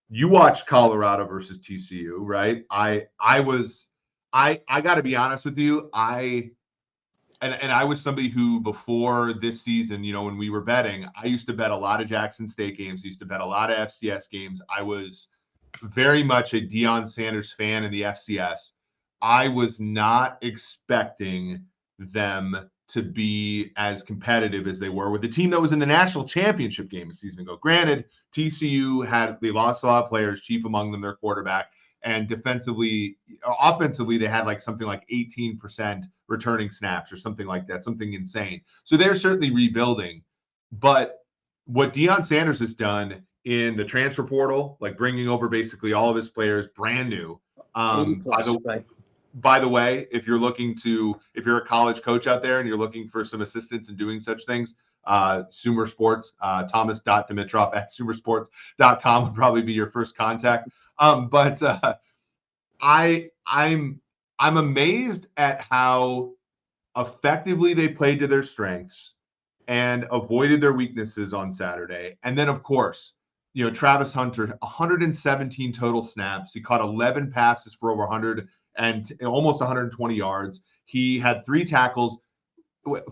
you watched Colorado versus TCU, right? I got to be honest with you. And I was somebody who before this season, when we were betting, I used to bet a lot of Jackson State games. I used to bet a lot of FCS games. I was very much a Deion Sanders fan in the FCS. I was not expecting them to be as competitive as they were with the team that was in the national championship game a season ago. Granted, TCU they lost a lot of players, chief among them their quarterback, and offensively, they had like something like 18% returning snaps or something like that, something insane. So they're certainly rebuilding. But what Deion Sanders has done in the transfer portal, like bringing over basically all of his players brand new. 80 plus, right? By the way, if you're a college coach out there and you're looking for some assistance in doing such things, Sumer Sports, Thomas.Dimitrov at sumersports.com would probably be your first contact. But I'm amazed at how effectively they played to their strengths and avoided their weaknesses on Saturday. And then, of course, Travis Hunter, 117 total snaps. He caught 11 passes for over 100 and almost 120 yards. He had 3 tackles,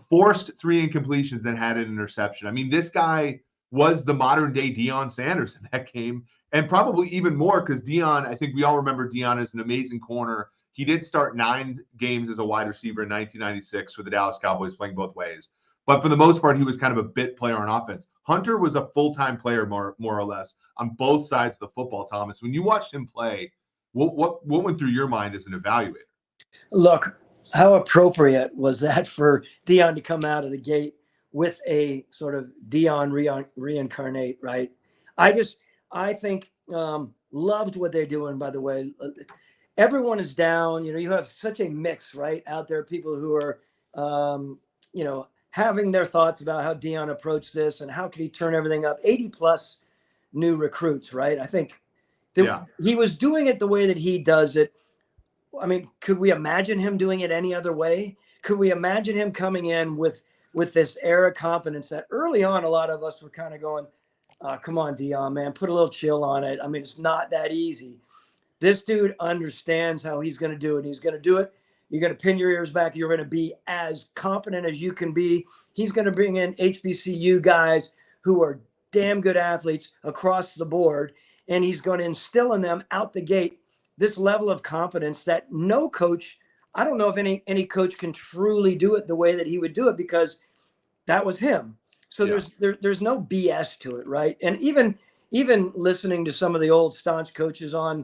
forced 3 incompletions, and had an interception. I mean, this guy was the modern day Deion Sanders in that game, and probably even more because Deion, I think we all remember Deion as an amazing corner. He did start 9 games as a wide receiver in 1996 for the Dallas Cowboys, playing both ways. But for the most part, he was kind of a bit player on offense. Hunter was a full-time player, more or less, on both sides of the football, Thomas. When you watched him play, what went through your mind as an evaluator? Look, how appropriate was that for Deion to come out of the gate with a sort of Deion reincarnate, right? I think loved what they're doing, by the way. Everyone is down. You have such a mix, right, out there, people who are, having their thoughts about how Deion approached this and how could he turn everything up. 80 plus new recruits, right? I think he was doing it the way that he does it. I mean, could we imagine him doing it any other way? Could we imagine him coming in with this air of confidence that early on, a lot of us were kind of going, come on, Deion, man, put a little chill on it. I mean, it's not that easy. This dude understands how he's going to do it. He's going to do it. You're going to pin your ears back. You're going to be as confident as you can be. He's going to bring in HBCU guys who are damn good athletes across the board, and he's going to instill in them out the gate this level of confidence that no coach, I don't know if any coach can truly do it the way that he would do it, because that was him. So there's no BS to it, right? And even listening to some of the old staunch coaches on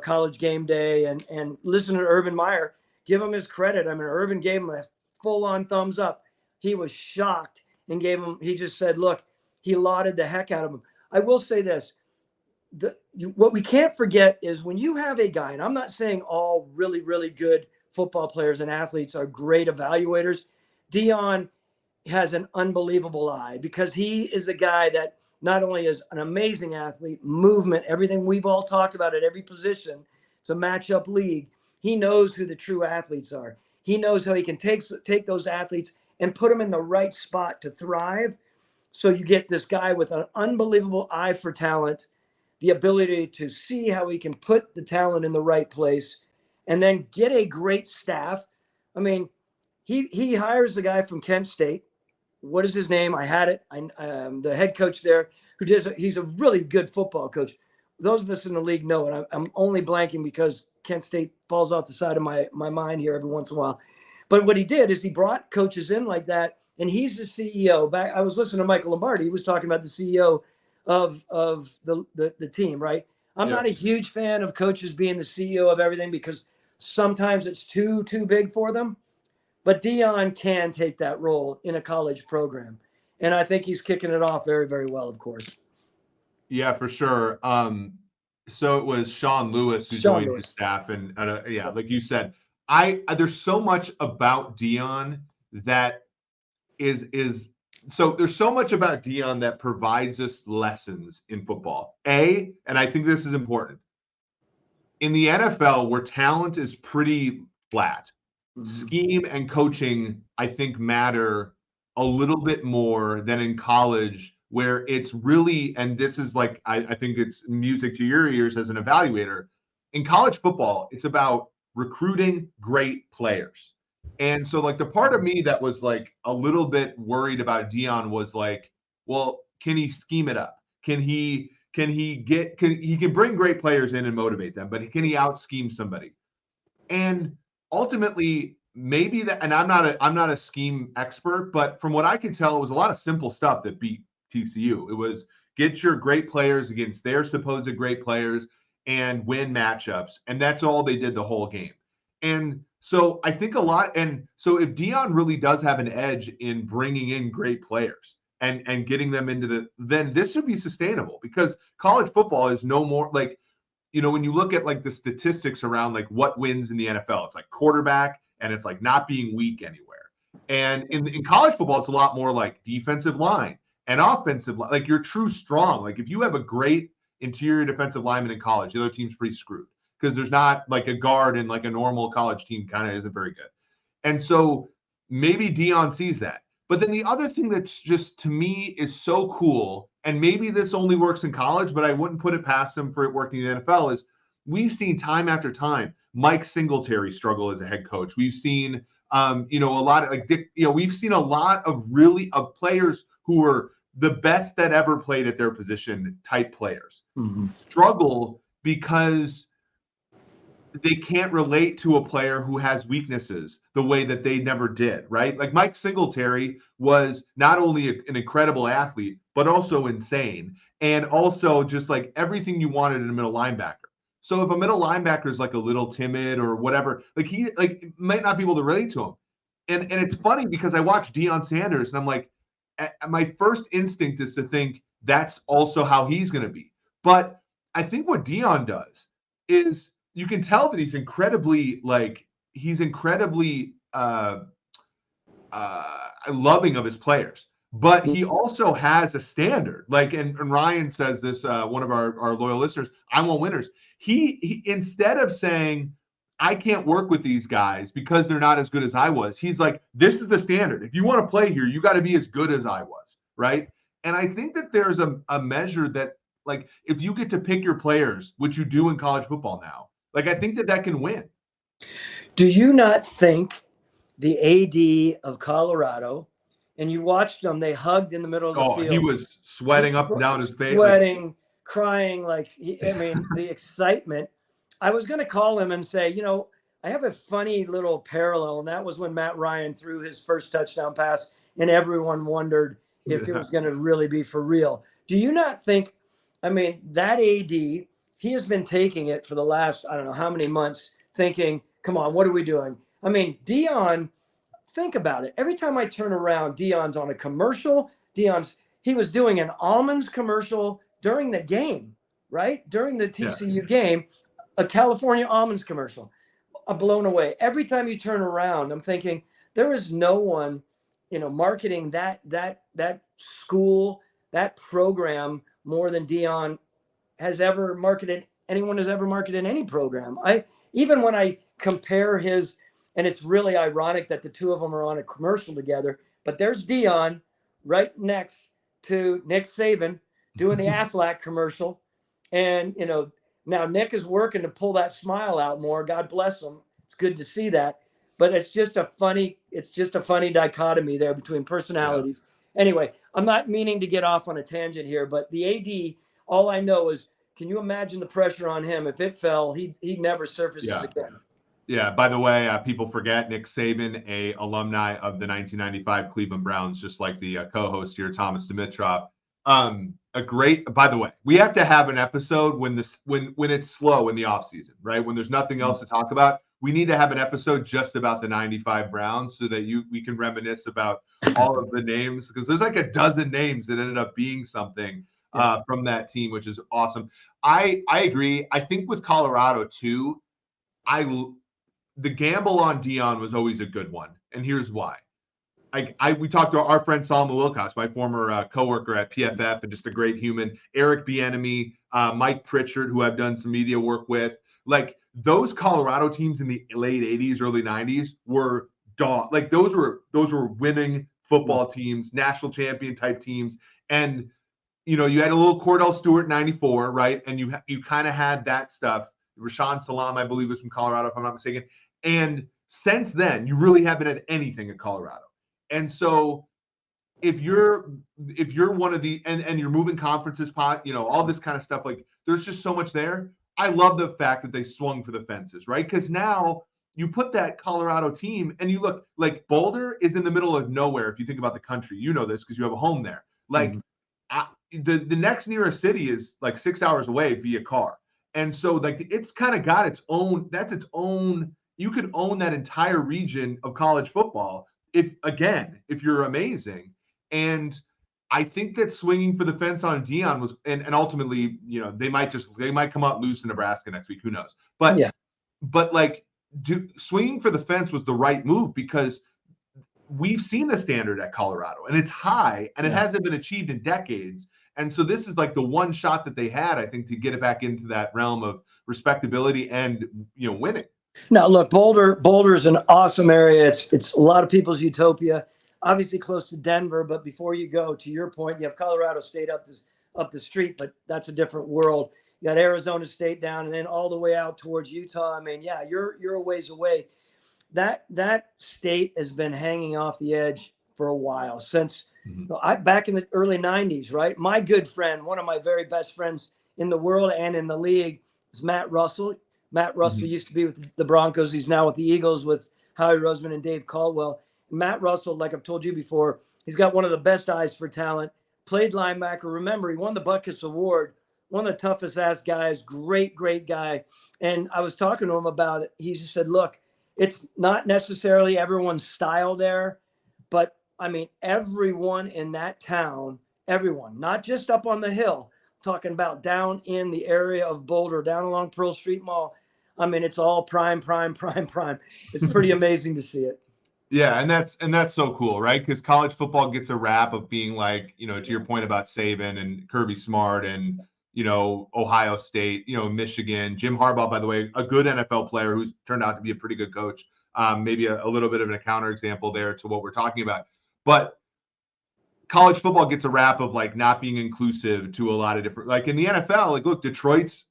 College Game Day and listening to Urban Meyer, give him his credit. I mean, Urban gave him a full-on thumbs up. He was shocked and he just said, look, he lauded the heck out of him. I will say this. What we can't forget is when you have a guy, and I'm not saying all really, really good football players and athletes are great evaluators. Deion has an unbelievable eye because he is a guy that not only is an amazing athlete, movement, everything we've all talked about at every position. It's a matchup league. He knows who the true athletes are. He knows how he can take those athletes and put them in the right spot to thrive. So you get this guy with an unbelievable eye for talent, the ability to see how he can put the talent in the right place, and then get a great staff. I mean, he hires the guy from Kent State. What is his name? I had it. The head coach there, he's a really good football coach. Those of us in the league know it. I'm only blanking because Kent State falls off the side of my mind here every once in a while. But what he did is he brought coaches in like that, and he's the CEO. I was listening to Michael Lombardi. He was talking about the CEO of the team, right? I'm not a huge fan of coaches being the CEO of everything because sometimes it's too big for them. But Deion can take that role in a college program. And I think he's kicking it off very, very well, of course. Yeah, for sure. So it was Sean Lewis who joined his staff. And like you said, there's so much about Deion that so there's so much about Deion that provides us lessons in football. And I think this is important. In the NFL, where talent is pretty flat, scheme and coaching, I think, matter a little bit more than in college, where it's really, and this is like, I think it's music to your ears as an evaluator. In college football, it's about recruiting great players. And so, like, the part of me that was like a little bit worried about Deion was like, well, can he scheme it up? He can bring great players in and motivate them, but can he out scheme somebody? And ultimately, maybe that, and I'm not a scheme expert, but from what I can tell, it was a lot of simple stuff that beat TCU. It was get your great players against their supposed great players and win matchups. And that's all they did the whole game. And so I think a lot, and so if Deion really does have an edge in bringing in great players and getting them into then this should be sustainable, because college football is no more like, when you look at like the statistics around like what wins in the NFL, it's like quarterback and it's like not being weak anywhere. And in college football, it's a lot more like defensive line and offensive line, like you're true strong. Like if you have a great interior defensive lineman in college, the other team's pretty screwed, because there's not like a guard, and like a normal college team kind of isn't very good. And so maybe Deion sees that. But then the other thing that's just, to me, is so cool, and maybe this only works in college, but I wouldn't put it past him for it working in the NFL, is we've seen time after time Mike Singletary struggle as a head coach. We've seen, a lot of like Dick, we've seen a lot of of players who were the best that ever played at their position type players struggle because they can't relate to a player who has weaknesses the way that they never did, right? Like Mike Singletary was not only an incredible athlete, but also insane. And also just like everything you wanted in a middle linebacker. So if a middle linebacker is like a little timid or whatever, like he might not be able to relate to him. And it's funny because I watched Deion Sanders and I'm like, my first instinct is to think that's also how he's going to be. But I think what Deion does is, you can tell that he's incredibly loving of his players, but he also has a standard. Like, and Ryan says this, one of our loyal listeners, I want winners. He instead of saying, I can't work with these guys because they're not as good as I was, he's like, this is the standard. If you want to play here, you got to be as good as I was, right? And I think that there's a measure that, like, if you get to pick your players, which you do in college football now, like, I think that can win. Do you not think the AD of Colorado, and you watched them, they hugged in the middle of the field. He was sweating up and down his face. Sweating, crying, the excitement. I was going to call him and say, I have a funny little parallel, and that was when Matt Ryan threw his first touchdown pass, and everyone wondered if it was going to really be for real. Do you not think, that AD, he has been taking it for the last, I don't know how many months, thinking, come on, what are we doing? Deion, think about it. Every time I turn around, Deion's on a commercial. He was doing an almonds commercial during the game, right? During the TCU game, a California almonds commercial. I'm blown away. Every time you turn around, I'm thinking, there is no one, marketing that school, that program more than Deion anyone has ever marketed any program. Even when I compare his, and it's really ironic that the two of them are on a commercial together, but there's Deion right next to Nick Saban doing the Aflac commercial. And, now Nick is working to pull that smile out more. God bless him. It's good to see that. But it's just a funny dichotomy there between personalities. Yeah. Anyway, I'm not meaning to get off on a tangent here, but the AD, all I know is, can you imagine the pressure on him? If it fell, he never surfaces again. Yeah. By the way, people forget Nick Saban, a alumni of the 1995 Cleveland Browns, just like the co-host here, Thomas Dimitrov. By the way, we have to have an episode when it's slow in the off season, right? When there's nothing else to talk about, we need to have an episode just about the 95 Browns so that we can reminisce about all of the names, because there's like a dozen names that ended up being something from that team, which is awesome. I agree. I think with Colorado too, the gamble on Deion was always a good one. And here's why. We talked to our friend Solomon Wilcox, my former coworker at PFF, and just a great human, Eric Bieniemy, Mike Pritchard, who I've done some media work with. Like, those Colorado teams in the late 80s, early 90s were those were winning football teams, national champion type teams. And you had a little Cordell Stewart 94, right? And you kind of had that stuff. Rashawn Salam, I believe, was from Colorado, if I'm not mistaken. And since then, you really haven't had anything at Colorado. And so if you're one of the and you're moving conferences, all this kind of stuff, like there's just so much there. I love the fact that they swung for the fences, right? Because now you put that Colorado team and you look like Boulder is in the middle of nowhere. If you think about the country, you know this because you have a home there. Like the next nearest city is like 6 hours away via car. And so like it's kind of got its own, that's its own, you could own that entire region of college football if you're amazing. And I think that swinging for the fence on Deion was, and ultimately, they might come out and lose to Nebraska next week. Who knows? But like swinging for the fence was the right move because we've seen the standard at Colorado and it's high and it hasn't been achieved in decades. And so this is like the one shot that they had, I think, to get it back into that realm of respectability and, winning. Now, look, Boulder is an awesome area. It's a lot of people's utopia. Obviously close to Denver, but before you go, to your point, you have Colorado State up the street, but that's a different world. You got Arizona State down, and then all the way out towards Utah. I mean, yeah, you're a ways away. That state has been hanging off the edge for a while since back in the early 90s, right? My good friend, one of my very best friends in the world and in the league, is Matt Russell. Matt Russell used to be with the Broncos. He's now with the Eagles with Howie Roseman and Dave Caldwell. Matt Russell, like I've told you before, he's got one of the best eyes for talent. Played linebacker. Remember, he won the Butkus Award. One of the toughest ass guys. Great, great guy. And I was talking to him about it. He just said, look, it's not necessarily everyone's style there, but I mean, everyone in that town, everyone, not just up on the hill, talking about down in the area of Boulder, down along Pearl Street Mall. I mean, it's all prime. It's pretty amazing to see it. Yeah, and that's so cool, right? Because college football gets a rap of being like, to your point about Saban and Kirby Smart and Ohio State, Michigan. Jim Harbaugh, by the way, a good NFL player who's turned out to be a pretty good coach. Maybe a little bit of a counterexample there to what we're talking about. But college football gets a rap of like not being inclusive to a lot of different, like in the NFL, like look, Detroit's,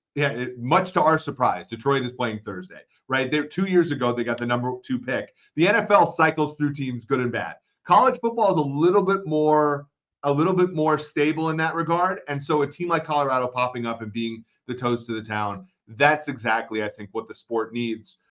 much to our surprise, Detroit is playing Thursday, right? 2 years ago, they got the number 2 pick. The NFL cycles through teams good and bad. College football is a little bit more stable in that regard. And so a team like Colorado popping up and being the toast of the town, that's exactly, I think, what the sport needs.